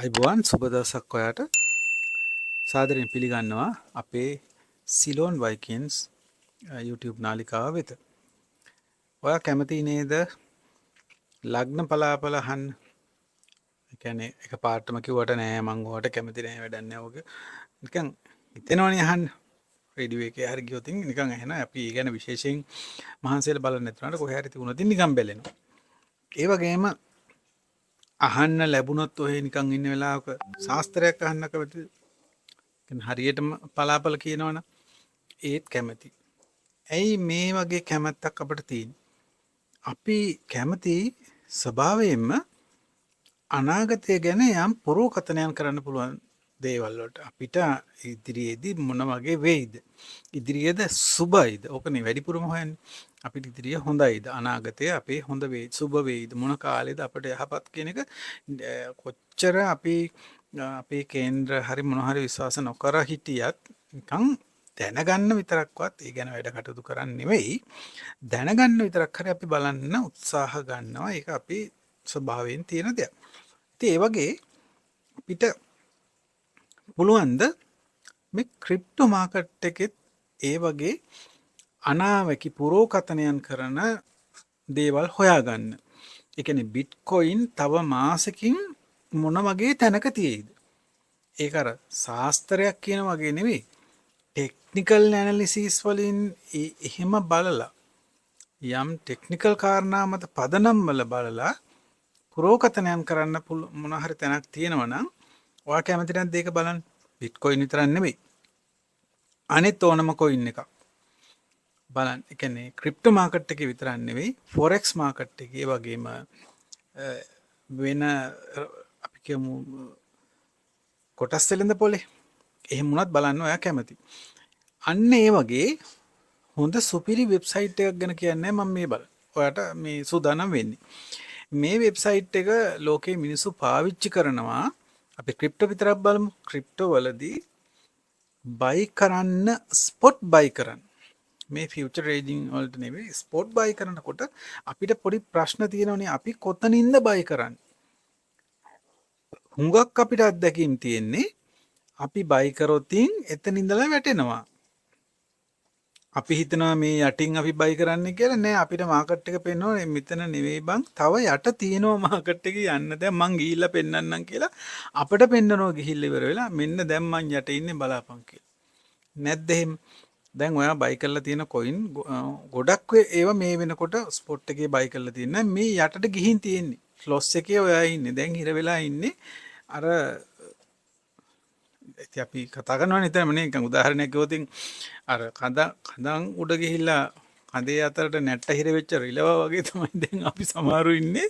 අයිබෝන් සුබ දවසක් ඔයාට සාදරයෙන් පිළිගන්නවා අපේ සිලෝන් වයිකින්ස් YouTube නාලිකාව වෙත. ඔයා කැමති නේද ලග්න පලාපල අහන්න? ඒ කියන්නේ එක පාටම කිව්වට නෑ මං ඔයාට කැමති නෑ වැඩක් නෑ ඔක. නිකන් හිතෙනවනේ අහන්න. රේඩියෝ එකේ හරි ගියොත් නිකන් ඇහෙන අපි ඒ ගැන විශේෂයෙන් මහන්සියලා බලන්නේ නැතුනට කොහේ හරි තිබුණොත් නිකන් බැලෙනවා. ඒ වගේම අහන්න ලැබුණොත් ඔහෙ නිකන් ඉන්න වෙලාවක ශාස්ත්‍රයක් අහන්න කැමතිද? හරියටම පලාපල කියනවනම් ඒත් කැමති. ඇයි මේ වගේ කැමැත්තක් අපට තියෙන්නේ? අපි කැමති ස්වභාවයෙන්ම අනාගතය ගැන යම් පුරෝකථනයන් කරන්න පුළුවන් දේවල් වලට. අපිට ඉදිරියේදී මොන වගේ වෙයිද? ඉදිරියේද සුබයිද? ඕකනේ වැඩිපුරම හොයන්නේ. අපිට ඉදිරිය හොඳයිද? අනාගතය අපේ හොඳ වෙයිද? සුබ වෙයිද? මොන කාලෙද අපිට යහපත් කියන එක කොච්චර අපි අපේ කේන්ද්‍ර හරි මොන හරි විශ්වාස නොකර හිටියත් නිකන් දැනගන්න විතරක්වත් ඒ ගැන වැඩ කටයුතු කරන්න නෙවෙයි, දැනගන්න විතරක් හරි අපි බලන්න උත්සාහ ගන්නවා. ඒක අපි ස්වභාවයෙන් තියෙන දෙයක්. ඉතින් ඒ වගේ අපිට පුළුවන්ද මේ ක්‍රිප්ටෝ මාකට් එකෙත් ඒ වගේ අනාවැකි පුරෝකථනයන් කරන දේවල් හොයාගන්න. ඒ කියන්නේ බිට්කොයින් තව මාසෙකින් මොන වගේ තැනක තියෙයිද? ඒක අර ශාස්ත්‍රයක් කියන වගේ නෙවෙයි. ටෙක්නිකල් ඇනලිසිස් වලින් එහෙම බලලා යම් ටෙක්නිකල් කාරණා මත පදනම් වල බලලා පුරෝකථනයන් කරන්න මොන හරි තැනක් තියෙනවා නම් ඔයා කැමති නැද්ද ඒක බලන්න? බිට්කොයින් විතරක් නෙවෙයි, අනිත් ඕනම කොයින් එකක් බලන්න. ඒ කියන්නේ ක්‍රිප්ටෝ මාකට් එකේ විතරක් නෙවෙයි, ෆොරෙක්ස් මාකට් එකේ වගේම වෙන අපි කියමු කොටස් වෙළඳ පොලේ එහෙම වුණත් බලන්න ඔයා කැමති. අන්න ඒ වගේ හොඳ සුපිරි වෙබ්සයිට් එකක් ගැන කියන්නේ මම මේ ඔයාට මේ සූදානම් වෙන්නේ. මේ වෙබ්සයිට් එක ලෝකේ මිනිස්සු පාවිච්චි කරනවා. අපි ක්‍රිප්ටෝ විතරක් බලමු. ක්‍රිප්ටෝ වලදී බයි කරන්න, ස්පොට් බයි කරන්න. මේ ෆියුචර් ට්‍රේඩින් වලට නෙවෙයි, ස්පොට් බයි කරනකොට අපිට පොඩි ප්‍රශ්න තියෙනවනේ. අපි කොතනින්ද බයි කරන්නේ? හුඟක් අපිට අත්දැකීම් තියෙන්නේ අපි බයි කරොතින් එතන ඉඳලා වැටෙනවා. අපි හිතනවා මේ යටින් අපි බයි කරන්නේ කියලා. නෑ, අපිට මාකට් එක පෙන්වනවා මෙතන නෙවෙයි බං, තව යට තියෙනවා මාකට් එකේ යන්න. දැන් මං ගිහිල්ලා පෙන්නන්නම් කියලා අපිට පෙන්නනවා. ගිහිල්ලා ඉවර වෙලා මෙන්න දැන් මං යට ඉන්නේ බලපන් කියලා. නැද්ද එහෙම? දැන් ඔයා බයි කරලා තියෙන කොයින් ගොඩක් ඒවා මේ වෙනකොට ස්පොට් එකේ බයි කරලා තියෙන මේ යටට ගිහින් තියෙන්නේ. ෆ්ලොස් එකේ ඔයා ඉන්නේ. දැන් හිර වෙලා ඉන්නේ අර අපි කතා කරනවා නිතරම නේ. නිකන් උදාහරණයක් කිව්වොත් අර කඳන් උඩ ගිහිල්ලා කඳේ අතරට නැට්ට හිර වෙච්ච රිලවා වගේ තමයි දැන් අපි සමහරු ඉන්නේ.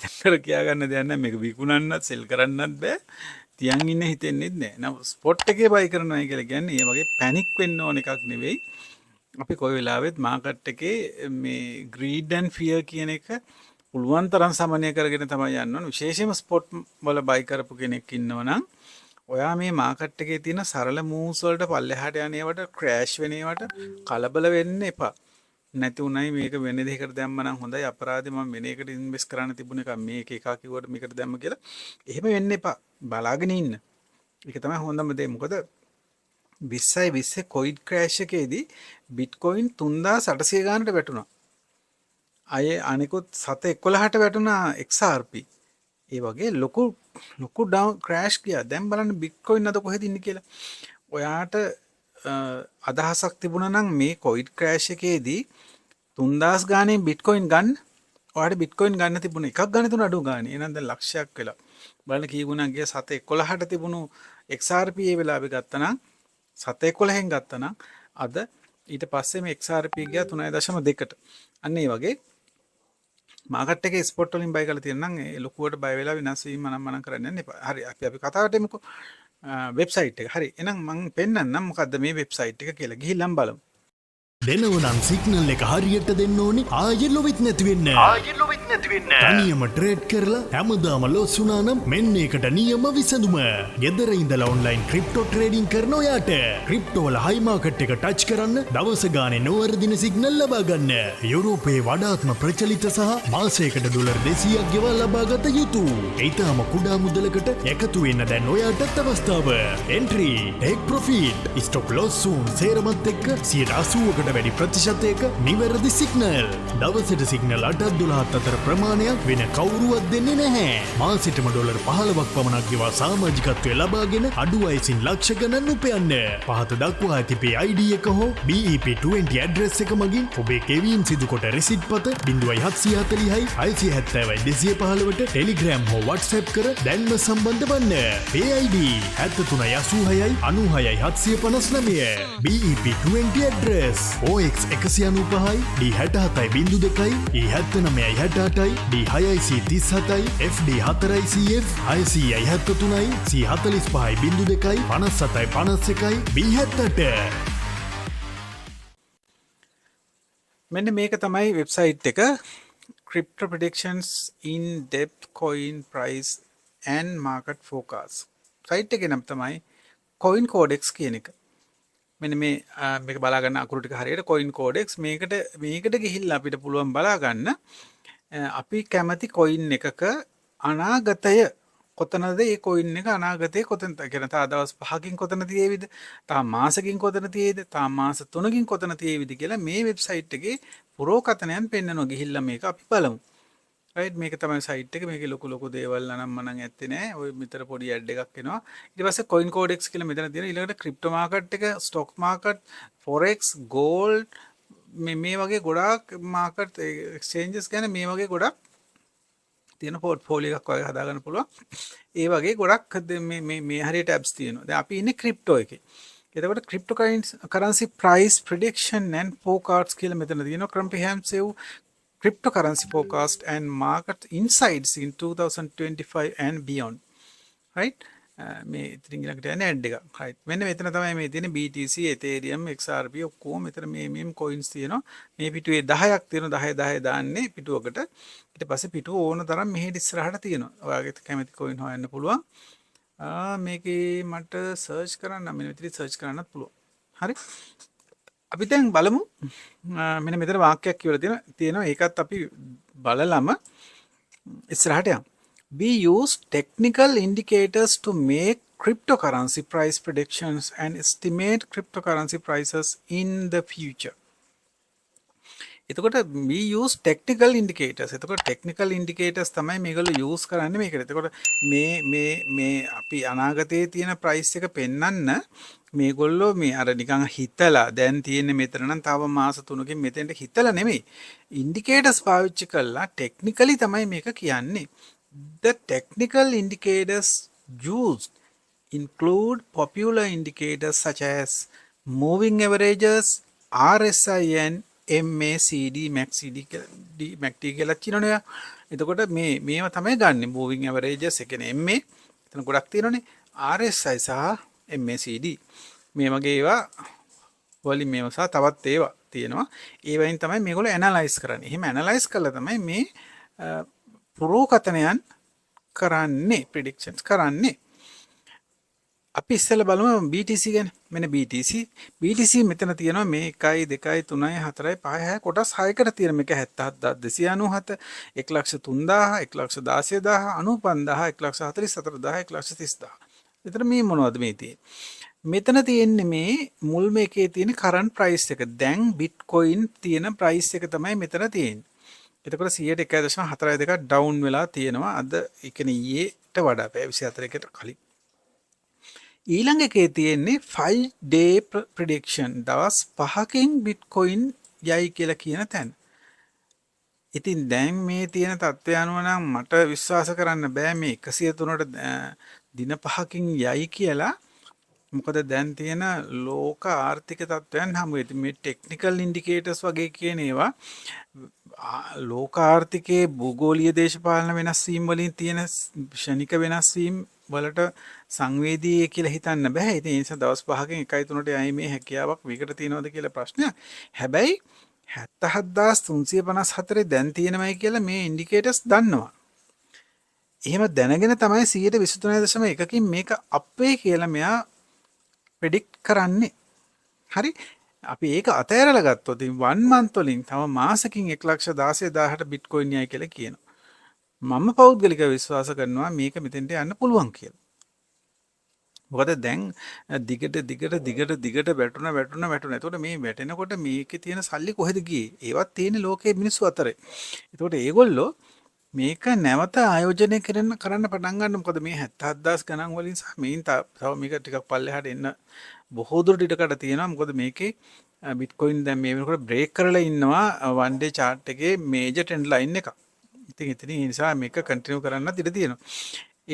දැන් කියා ගන්න දෙයක් නැහැ. මේක විකුණන්නත් සෙල් කරන්නත් බෑ. තියන් ඉන්න හිතෙන්නේ නැහැ. නම් ස්පොට් එකේ බයි කරනවා කියලා කියන්නේ ඒ වගේ පැනික් වෙන්න ඕන එකක් නෙවෙයි. අපි කොයි වෙලාවෙත් මාකට් එකේ මේ ග්‍රීඩ් ඇන්ඩ් ෆියර් කියන එක පුළුවන් තරම් සමනය කරගෙන තමයි යන්න ඕන. විශේෂයෙන්ම ස්පොට් වල බයි කරපු කෙනෙක් ඉන්නවනම් ඔයා මේ මාකට් එකේ තියෙන සරල මූව්ස් වලට පල්ලෙහාට යන ඒවාට, ක්‍රෑෂ් වෙන ඒවාට කලබල වෙන්න එපා. නැති උනායි මේක වෙන දෙයකට දැම්ම නම් හොඳයි, අපරාධේ මම වෙන එකට ඉන්වෙස්ට් කරන්න තිබුණ එක මේක එකක් කිව්වට මේකට දැම්ම කියලා. එහෙම වෙන්න එපා. බලාගෙන ඉන්න. ඒක තමයි හොඳම දේ. මොකද 2020 කොයිඩ් ක්‍රෑෂ් එකේදී බිට්කොයින් 3800 ගානට වැටුණා. අය අනිකුත් 711ට වැටුණා XRP. ඒ වගේ ලොකු ඩවුන් ක්‍රෑෂ් ගියා. දැන් බලන්න බිට්කොයින් අද කොහෙද ඉන්නේ කියලා. ඔයාට අදහසක් තිබුණා නම් මේ කොයිඩ් ක්‍රෑෂ් එකේදී 3000 ගානේ බිට්කොයින් ගන්න. ඔයාට බිට්කොයින් ගන්න තිබුණා එකක් ගන්න තුන අඩු ගානේ. එහෙනම් දැන් ලක්ෂයක් වෙලා. බලන්න කී ගුණක් ගියා. 711ට තිබුණු XRP ඒ වෙලාවේ ගත්තා නම් 711න් ගත්තා නම් අද ඊට පස්සේ මේ XRP ගියා 3.2ට. අන්න ඒ වගේ මාකට් එකේ ස්පොට් වලින් බයි කරලා තියෙනවා නම් ඒ ලොකුවට බය වෙලා විනාශ වීම නම් කරන්න යන්න එපා. හරි, අපි කතාවට එමුකෝ. වෙබ්සයිට් එක. හරි. එහෙනම් මම පෙන්නන්නම් මොකද්ද මේ වෙබ්සයිට් එක කියලා. ගිහිල්ලාම බලමු. දෙනවනම් සිග්නල් එක හරියට දෙන්න ඕනි ආයෙ ලොවිත් නැති වෙන්න. තනියම ට්‍රේඩ් කරලා හැමදාම ලොස් වුණා නම් මෙන්න ඒකට නියම විසඳුම. ගෙදර ඉඳලා ඔන්ලයින් ක්‍රිප්ටෝ ට්‍රේඩින් කරන ඔයාට ක්‍රිප්ටෝ වල හයි මාකට් එක ටච් කරන්න දවස ගානේ නොවර්ධින සිග්නල් ලබා ගන්න. යුරෝපයේ වඩාත්ම ප්‍රචලිත සහ මාසයකට ඩොලර් 200ක් ගෙවා ලබා ගත යුතුය. ඊටම කුඩා මුදලකට එකතු වෙන්න දැන් ඔයාටත් අවස්ථාව. Entry, take profit, stop loss සූන් සේරමත් එක්ක 80%කට වැඩි ප්‍රතිශතයක නිවැරදි සිග්නල්. දවසට සිග්නල් 8-12 අතර ප්‍රමාණයක් වෙන කවුරුවත් දෙන්නේ නැහැ. මාසෙටම ඩොලර් 15ක් පමණක් ගෙවා සමාජිකත්වය ලබාගෙන අඩු වයසින් ලක්ෂ ගණන් උපයන්න. පහත දක්වා ඇති ID එක හෝ BEP20 ඇඩ්‍රස් එක මගින් ඔබේ කෙවීම් සිදු කොට රෙසිට් පත 0740යි 670යි 215ට ටෙලිග්‍රෑම් හෝ WhatsApp කර දැන්ම සම්බන්ධ වන්න. PID 7386යි 96යි 759. BEP20 address OX 195යි D67යි 02යි E79යි 68යි D6යි 37යි FD 4යි CF 600යි 73යි C45යි 02යි 57යි 51යි B78. මෙන්න මේක තමයි වෙබ්සයිට් එක Crypto Predictions in Depth Coin Price and Market Forecast. Site එකේ නම තමයි Coin Codex කියන එක. මෙන්න මේක බලා ගන්න අකුරු ටික හරියට Coin Codex මේකට ගිහිල්ලා අපිට පුළුවන් බලා ගන්න අපි කැමති coin එකක අනාගතය කොතනද ඒ coin එක අනාගතයේ කොතනද කියන තා දවස් 5කින් කොතන තියේවිද තා මාසකින් කොතන තියේද තා මාස 3කින් කොතන තියේවිද කියලා මේ වෙබ්සයිට් එකේ පුරෝකතනයන් පෙන්නනවා ගිහිල්ලා මේක අපි බලමු. රයිට් මේක තමයි සයිට් එක. මේකේ ලොකු දේවල් නම් මනම් ඇත්තේ නෑ. ඔය මෙතන පොඩි ඇඩ් එකක් එනවා. ඊට පස්සේ coin codex කියලා මෙතන තියෙනවා. ඊළඟට crypto market එක, stock market, forex, gold මේ වගේ ගොඩාක් market exchanges ගැන මේ වගේ ගොඩක් තියෙන පෝර්ට්ෆෝලියෝ එකක් වගේ හදාගන්න පුළුවන්. ඒ වගේ ගොඩක් මේ හරිය ටැබ්ස් තියෙනවා. දැන් අපි ඉන්නේ crypto එකේ. එතකොට cryptocurrency price prediction and forecasts කියලා මෙතන තියෙනවා. comprehensive cryptocurrency forecast and market insights in 2025 and beyond. Right? මේ ඉතින් ඊළඟට යන ඇඩ් එක. right. මෙන්න මෙතන තමයි මේ තියෙන BTC, Ethereum, XRP ඔක්කොම මෙතන මේ coins තියෙනවා. මේ පිටුවේ 10ක් තියෙනවා. 10 දාන්නේ පිටුවකට. ඊට පස්සේ පිටුව ඕන තරම් මෙහෙට ඉස්සරහට තියෙනවා. ඔයාගේ කැමති coin හොයන්න පුළුවන්. මේකේ මට search කරන්න මෙන්න මෙතන search කරන්නත් පුළුවන්. හරි? අපි දැන් බලමු. මෙන්න මෙතන වාක්‍යයක් කියලා තියෙනවා. ඒකත් අපි බලලම ඉස්සරහට යමු. We use technical indicators to make cryptocurrency price predictions and estimate cryptocurrency prices in the future. එතකොට we use technical indicators. එතකොට technical indicators තමයි මේගොල්ලෝ use කරන්නේ මේකට. එතකොට මේ අපි අනාගතයේ තියෙන price එක පෙන්වන්න මේගොල්ලෝ මේ අර නිකන් හිතලා දැන් තියෙන මෙතන නම් තව මාස 3කින් මෙතෙන්ට හිතලා නෙමෙයි. indicators පාවිච්චි කරලා technically තමයි මේක කියන්නේ. The technical indicators used include popular indicators such as moving averages, RSI and MACD, MACD කියලා කියනවනේ. එතකොට මේවා තමයි ගන්න. moving averages ඒ කියන්නේ MA එතන ගොඩක් තියෙනවනේ. RSI සහ MACD මේ වගේ ඒවා වලින් මේවා සහ තවත් ඒවා තියෙනවා. ඒ වයින් තමයි මේගොල්ලෝ ඇනලයිස් කරන්නේ. එහෙම ඇනලයිස් කළා තමයි මේ පුරෝකතනයන් කරන්නේ ප්‍රෙඩික්ෂන්ස් කරන්නේ. අපි ඉස්සෙල්ලා බලමු BTC ගැන. මෙන්න BTC මෙතන තියෙනවා මේ 1 2 3 4 5 6 කොටස් 6කට තියෙන මේක 77297 1,03,000 1,16,000 95,000 1,44,000 1,30,000 එතන මේ මොනවද මේ තියෙන්නේ? මෙතන තියෙන්නේ මේ මුල් මේකේ තියෙන කරන්ට් ප්‍රයිස් එක. දැන් බිට්කොයින් තියෙන ප්‍රයිස් එක තමයි මෙතන තියෙන්නේ. එතකොට 101.42ක් ඩවුන් වෙලා තියෙනවා. අද ඒ කියන්නේ ඊට වඩා 24කට කලින්. ඊළඟ එකේ තියෙන්නේ 5 day prediction. දවස් 5කින් බිට්කොයින් යයි කියලා කියන තැන. ඉතින් දැන් මේ තියෙන තත්ත්වය අනුව නම් මට විශ්වාස කරන්න බෑ මේ 103ට දින 5කින් යයි කියලා. මොකද දැන් තියෙන ලෝක ආර්ථික තත්ත්වයන් හැම වෙලෙම මේ ටෙක්නිකල් ඉන්ඩිකේටර්ස් වගේ කියන ඒවා ලෝකාර්ථිකයේ භූගෝලීය දේශපාලන වෙනස් වීම් වලින් තියෙන ක්ෂණික වෙනස් වීම් වලට සංවේදී කියලා හිතන්න බෑ. ඉතින් ඒ නිසා දවස් 5කින් 1-3ට යයි මේ හැකියාවක් මේකට තියෙනවද කියලා ප්‍රශ්නයක්. හැබැයි 77354 දැන් තියෙනවයි කියලා මේ ඉන්ඩිකේටර්ස් දන්නවා. එහෙම දැනගෙන තමයි 123.1කින් මේක අපේ කියලා මෙයා ප්‍රෙඩික්ට් කරන්නේ. හරි? අපි ඒක අතෑරලා ගත්තොත් 1 month වලින් තව මාසකින් 1,16,000ට බිට්කොයින් යයි කියලා කියනවා. මම පෞද්ගලිකව විශ්වාස කරනවා මේක මෙතෙන්ට යන්න පුළුවන් කියලා. මොකද දැන් දිගට වැටුණ. එතකොට මේ වැටෙනකොට මේකේ තියෙන සල්ලි කොහෙද ගියේ? ඒවත් තියෙන ලෝකයේ මිනිස්සු අතරේ. එතකොට ඒගොල්ලෝ මේක නැවත ආයෝජනය කරන්න පටන් ගන්න. මොකද මේ 77000 ගණන් වලින් සහ මේන් තව මේක ටිකක් පල්ලෙහාට එන්න බොහෝ දුරට ඉඩකඩ තියෙනවා. මොකද මේකේ බිට්කොයින් දැන් මේ වෙනකොට බ්‍රේක් කරලා ඉන්නවා one day chart එකේ මේජර් ට්‍රෙන්ඩ් ලයින් එක. ඉතින් එතන ඒ නිසා මේක කන්ටිනියු කරන්නත් ඉඩ තියෙනවා.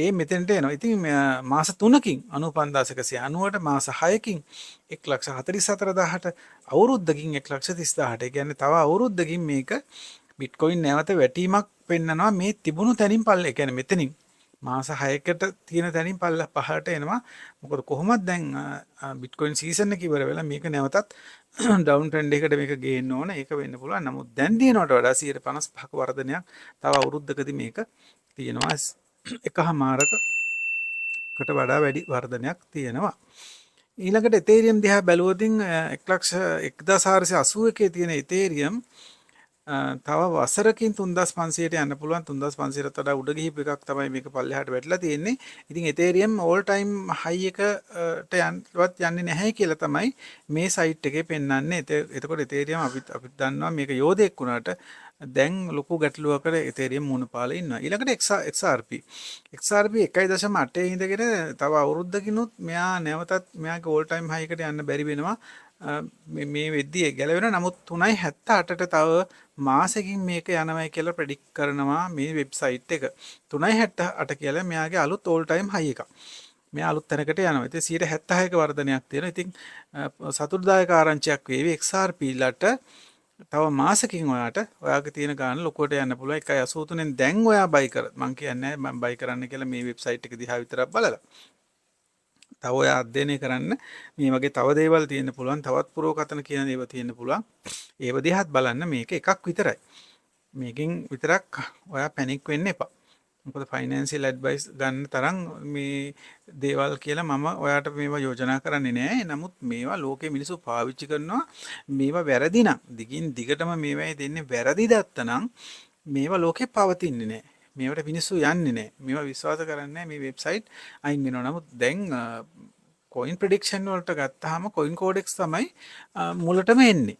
ඒ මෙතෙන්ට එනවා. ඉතින් මාස 3කින් 95190ට මාස 6කින් 1,44,000ට අවුරුද්දකින් 1,30,000ට. ඒ කියන්නේ තව අවුරුද්දකින් මේක බිට්කොයින් නැවත වැටීමක් පෙන්නනවා මේ තිබුණු තැනින් පල්ල. ඒ කියන්නේ මෙතනින් මාස 6කට තියෙන තැනින් පහළට එනවා. මොකද කොහොමද දැන් බිට්කොයින් සීසන් එක ඉවර වෙලා මේක නැවතත් ඩවුන් ට්‍රෙන්ඩ් එකකට මේක ගේන්න ඕන. ඒක වෙන්න පුළුවන්. නමුත් දැන් දිනනට වඩා 155ක වර්ධනයක් තව අවුරුද්දකදී මේක තියෙනවා. එකහමාරකට වඩා වැඩි වර්ධනයක් තියෙනවා. ඊළඟට එතේරියම් දිහා බැලුවොත් 1,1481 තියෙන එතේරියම් තව වසරකින් 3500ට යන්න පුළුවන්. 3500ට වඩා උඩ ගිහිප් එකක් තමයි මේක පල්ලෙහාට වැටලා තියෙන්නේ. ඉතින් එතේරියම් ඕල් ටයිම් හයි එකට යන්නේ නැහැ කියලා තමයි මේ සයිට් එකේ පෙන්වන්නේ. එතකොට එතේරියම් අපිත් දන්නවා මේක යෝධයෙක් වුණාට දැන් ලොකු ගැටලුවකට එතේරියම් මුණ පාලා ඉන්නවා. ඊළඟට XRP 1.8 ඉඳගෙන තව අවුරුද්දකිනුත් මෙයා නැවතත් මෙයාගේ ඕල් ටයිම් හයි එකට යන්න බැරි වෙනවා. මේ වෙද්දී ගැලවෙනවා. නමුත් 3.78ට තව මාසෙකින් මේක යනවයි කියලා ප්‍රෙඩික්ට් කරනවා මේ වෙබ්සයිට් එක. 3.78 කියලා මෙයාගේ අලුත් ඕල් ටයිම් හයි එකක්. මෙයා අලුත් තැනකට යනවා. ඉතින් 176ක වර්ධනයක් තියෙනවා. ඉතින් සතුටුදායක ආරංචියක් වේවි XRP ලට තව මාසකින් ඔයාගේ තියෙන ගාන ලොකුවට යන්න පුළුවන්. 1.83ෙන් දැන් ඔයා බයි කර මං කියන්නේ මම බයි කරන්න කියලා මේ වෙබ්සයිට් එක දිහා විතරක් බලලා. තව ඔයා අධ්‍යයනය කරන්න මේ වගේ තව දේවල් තියෙන්න පුළුවන්. තවත් පුරෝකතන කියන දේවල් තියෙන්න පුළුවන්. ඒව දිහාත් බලන්න මේක එකක් විතරයි. මේකෙන් විතරක් ඔයා පැනික් වෙන්න එපා. මොකද ෆයිනෑන්ෂියල් ඇඩ්වයිස් ගන්න තරම් මේ දේවල් කියලා මම ඔයාට මේවා යෝජනා කරන්නේ නැහැ. නමුත් මේවා ලෝකේ මිනිස්සු පාවිච්චි කරනවා. මේවා වැරදි නම් දිගින් දිගටම මේවායි දෙන්නේ වැරදි දත්තනම් මේවා ලෝකේ පවතින්නේ නැහැ. මේවට මිනිස්සු යන්නේ නැහැ. මේවා විශ්වාස කරන්නේ නැහැ. මේ වෙබ්සයිට් අයින් වෙනවා. නමුත් දැන් coin prediction වලට ගත්තාම coin codex තමයි මුලටම එන්නේ.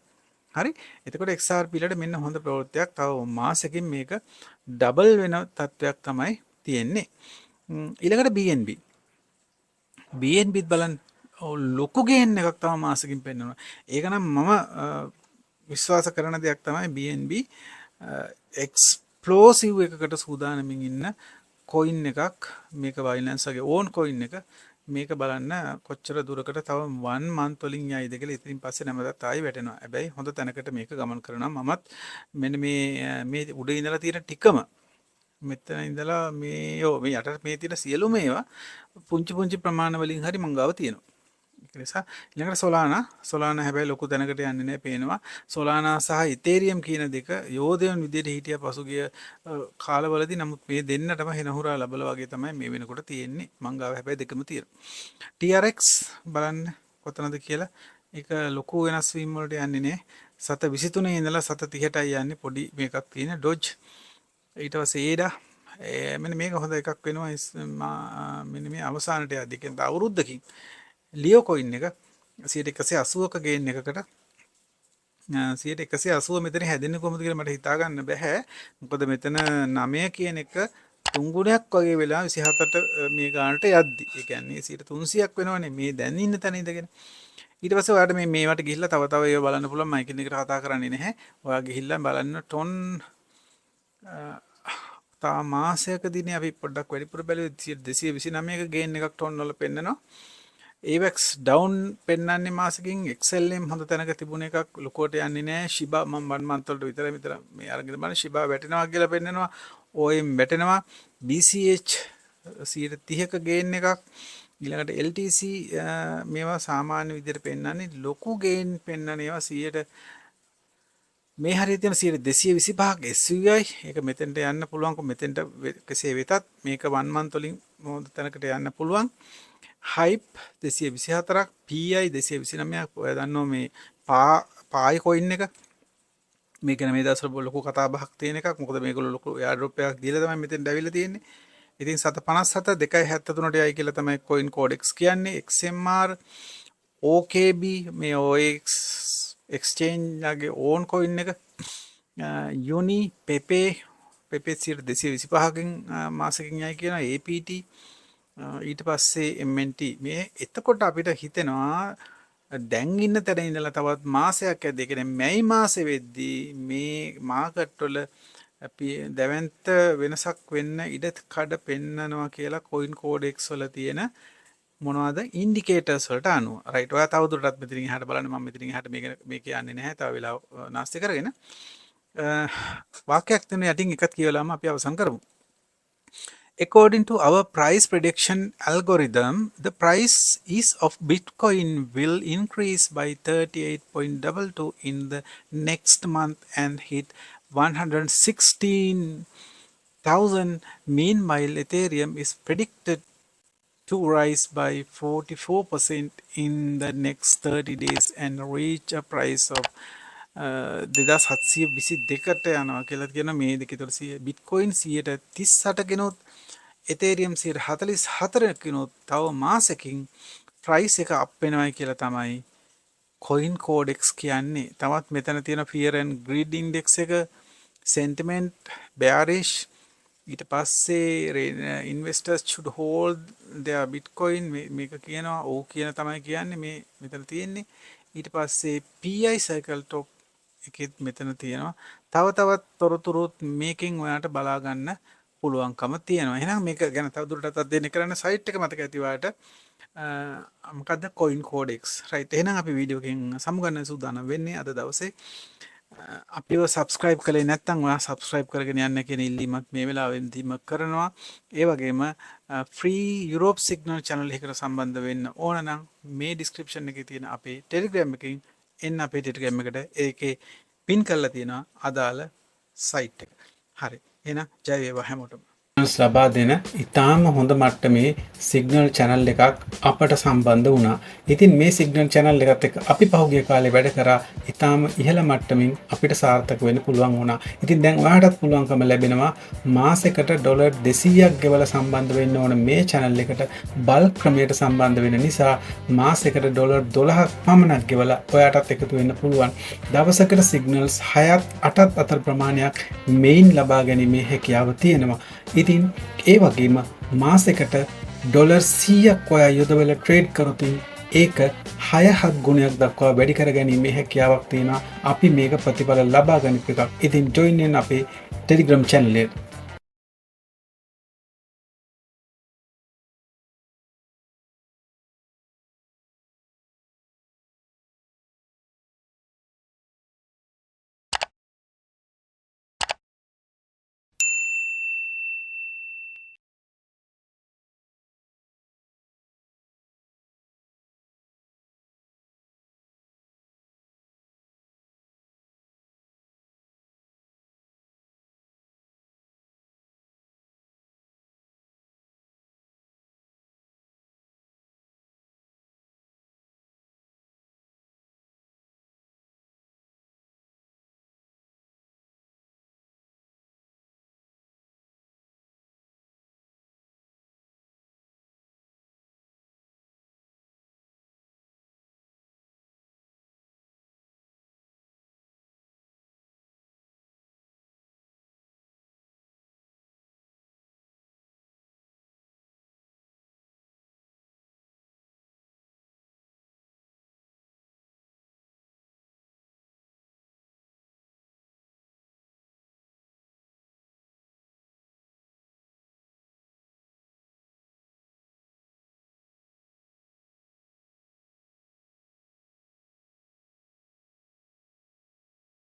හරි? එතකොට XRP වලට මෙන්න හොඳ ප්‍රවෘත්තියක්. තව මාසෙකින් මේක ඩබල් වෙන තත්වයක් තමයි තියෙන්නේ. ඊළඟට BNB. BNBත් බලන්න ලොකු ගේන් එකක් තව මාසෙකින් පෙන්වනවා. ඒක නම් මම විශ්වාස කරන දෙයක් තමයි BNB එක්ස්ප්ලෝසිව් එකකට සූදානමින් ඉන්න කොයින් එකක්. මේක Binance වගේ ඕන් කොයින් එක. මේක බලන්න කොච්චර දුරකට තව 1 month වලින් යයිද කියලා. ඉතින් පස්සේ නැමදත් ආයි වැටෙනවා. හැබැයි හොඳ තැනකට මේක ගමන් කරනවා. මමත් මෙන්න මේ උඩ ඉඳලා තියෙන ටිකම මෙතන ඉඳලා මේ යට මේ තියෙන සියලුම ඒවා පුංචි ප්‍රමාණ වලින් හරි මං ගාව තියෙනවා. ඒක නිසා ඊළඟට සොලානා හැබැයි ලොකු තැනකට යන්නේ නැහැ පේනවා. සොලානා සහ ඉතේරියම් කියන දෙක යෝධයන් විදිහට හිටියා පසුගිය කාලවලදී. නමුත් මේ දෙන්නටම හෙනහුරා ලැබලා වගේ තමයි මේ වෙනකොට තියෙන්නේ. මං ගාව හැබැයි දෙකම තියෙනවා. TRX බලන්න කොතනද කියලා. ඒක ලොකු වෙනස් වීම වලට යන්නේ නැහැ. 723 ඉඳලා 730ටයි යන්නේ. පොඩි මේකක් තියෙන Doge. ඊට පස්සේ ඒඩා මෙන්න මේක හොඳ එකක් වෙනවා. මෙන්න මේ අවසානට යද්දී කියන්නේ අවුරුද්දකින් ලියෝ කොයින් එක 180ක ගේන් එකකට 180 මෙතන හැදෙන්නේ කොහොමද කියලා මට හිතා ගන්න බෑ. මොකද මෙතන 9 කියන එක 3 ගුණයක් වගේ වෙලා 27ට මේ ගානට යද්දි. ඒ කියන්නේ 300ක් වෙනවනේ මේ දැන් ඉන්න තැන ඉඳගෙන. ඊට පස්සේ ඔයාලට මේවට ගිහිල්ලා තව ඒවා බලන්න පුළුවන්. මම එකින් එකට කතා කරන්නේ නැහැ. ඔයා ගිහිල්ලා බලන්න ටොන් තා මාසයකදීනේ අපි පොඩ්ඩක් වැඩිපුර බැලුවේ 229ක ගේන් එකක් ටොන් වල පෙන්නනවා. AVAX down පෙන්වන්නේ මාසෙකින් XL එකෙන් හොඳ තැනක තිබුණ එකක් ලොකෝට යන්නේ නැහැ. Shiba මම 1 month වලට විතර මේ අරගෙන බලන Shiba වැටෙනවා කියලා පෙන්නනවා. OM වැටෙනවා. BCH 30ක ගේන් එකක්. ඊළඟට LTC මේවා සාමාන්‍ය විදිහට පෙන්වන්නේ ලොකු ගේන් පෙන්වන ඒවා 100ට මේ හරියට තියෙන 225ක් SUI ඒක මෙතෙන්ට යන්න පුළුවන් මෙතෙන්ට කෙසේ වෙතත් මේක 1 month වලින් මොහොත තැනකට යන්න පුළුවන් hype 224ක් PI 229ක් ඔය දන්නවා මේ පායි coin එක මේක මේ දවස්වල ලොකු කතා බහක් තියෙන එකක් මොකද මේගොල්ලෝ ලොකු airdrop එකක් දීලා තමයි මෙතෙන්ට ඇවිල්ලා තියෙන්නේ ඉතින් 757 273ට යයි කියලා තමයි coin codex කියන්නේ XMR OKB මේ OX exchange age own coin එක Uni Pepe 225කින් මාසෙකින් යයි කියන APT ඊට පස්සේ MNT මේ එතකොට අපිට හිතෙනවා දැන් ඉන්න තැන ඉඳලා තවත් මාසයක් ඇද්ද ඒ කියන්නේ මැයි මාසෙ වෙද්දී මේ මාකට් වල දැවැන්ත වෙනසක් වෙන්න ඉඩ කඩ පෙන්නනවා කියලා coin codex වල තියෙන මොනවද ඉන්ඩිකේටර්ස් වලට අනුව රයිට් ඔයා තවදුරටත් මෙතනින් එහාට බලන්න මම මෙතනින් එහාට මේක යන්නේ නැහැ තව වෙලාව නාස්ති කරගෙන වාක්‍යයක් තියෙන යටින් එකක් කියලාම අපි අවසන් කරමු According to our price prediction algorithm the price is of Bitcoin will increase by 38.22 in the next month and hit 116,000 meanwhile Ethereum is predicted to rise by 44% in the next 30 days and reach a price of 2722ට යනවා කියලා කියන මේ දෙක තුල Bitcoin 138 ගෙනොත් Ethereum 144 ගෙනොත් තව මාසෙකින් price එක up වෙනවයි කියලා තමයි coin codex කියන්නේ. තවත් මෙතන තියෙන fear and greed index එක sentiment bearish ඊට පස්සේ investors should hold their bitcoin මේක කියනවා ඕ කියන තමයි කියන්නේ මේ මෙතන තියෙන්නේ ඊට පස්සේ PI cycle top එකෙත් මෙතන තියෙනවා තවත් තොරතුරුත් මේකෙන් ඔයාලට බලා ගන්න පුළුවන්කම තියෙනවා එහෙනම් මේක ගැන තවදුරටත් අධ්‍යයනය කරන්න site එක මතක ඇති වාට මොකද්ද coin codex right එහෙනම් අපි වීඩියෝ එකෙන් සමුගන්න සූදානම් වෙන්නේ අද දවසේ අපිව subscribe කළේ නැත්නම් ඔයා subscribe කරගෙන යන්න කියන ඉල්ලීමක් මේ වෙලාවෙදිම කරනවා ඒ වගේම free Europe signal channel එකකට සම්බන්ධ වෙන්න ඕන නම් මේ description එකේ තියෙන අපේ Telegram එකකින් එන්න අපේ Telegram එකට ඒකේ pin කරලා තියෙනවා අදාළ site එක හරි එහෙනම් ජය වේවා හැමෝටම ලබා දෙන ඉතාම හොඳ මට්ටමේ සිග්නල් channel එකක් අපට සම්බන්ධ වුණා. ඉතින් මේ සිග්නල් channel එකත් එක්ක අපි පහුගිය කාලේ වැඩ කරා ඉතාම ඉහළ මට්ටමින් අපිට සාර්ථක වෙන්න පුළුවන් වුණා. ඉතින් දැන් ඔයාලටත් පුළුවන්කම ලැබෙනවා මාසෙකට ඩොලර් 200ක් ගෙවලා සම්බන්ධ වෙන්න ඕන මේ channel එකට බල්ක් ක්‍රමයට සම්බන්ධ වෙන නිසා මාසෙකට ඩොලර් 12ක් පමණක් ගෙවලා ඔයාටත් එකතු වෙන්න පුළුවන්. දවසකට සිග්නල්ස් 6ත් 8ත් අතර ප්‍රමාණයක් මේන් ලබා ගැනීමේ හැකියාව තියෙනවා. ඉතින් ඒ වගේම මාසෙකට ඩොලර් 100ක් ඔයා යොදවලා ට්‍රේඩ් කරොත් ඒක 6-7 ගුණයක් දක්වා වැඩි කර ගැනීමේ හැකියාවක් තියෙනවා. අපි මේක ප්‍රතිඵල ලබා ගන්න එකක්. ඉතින් join වෙන්න අපේ Telegram channel එකට.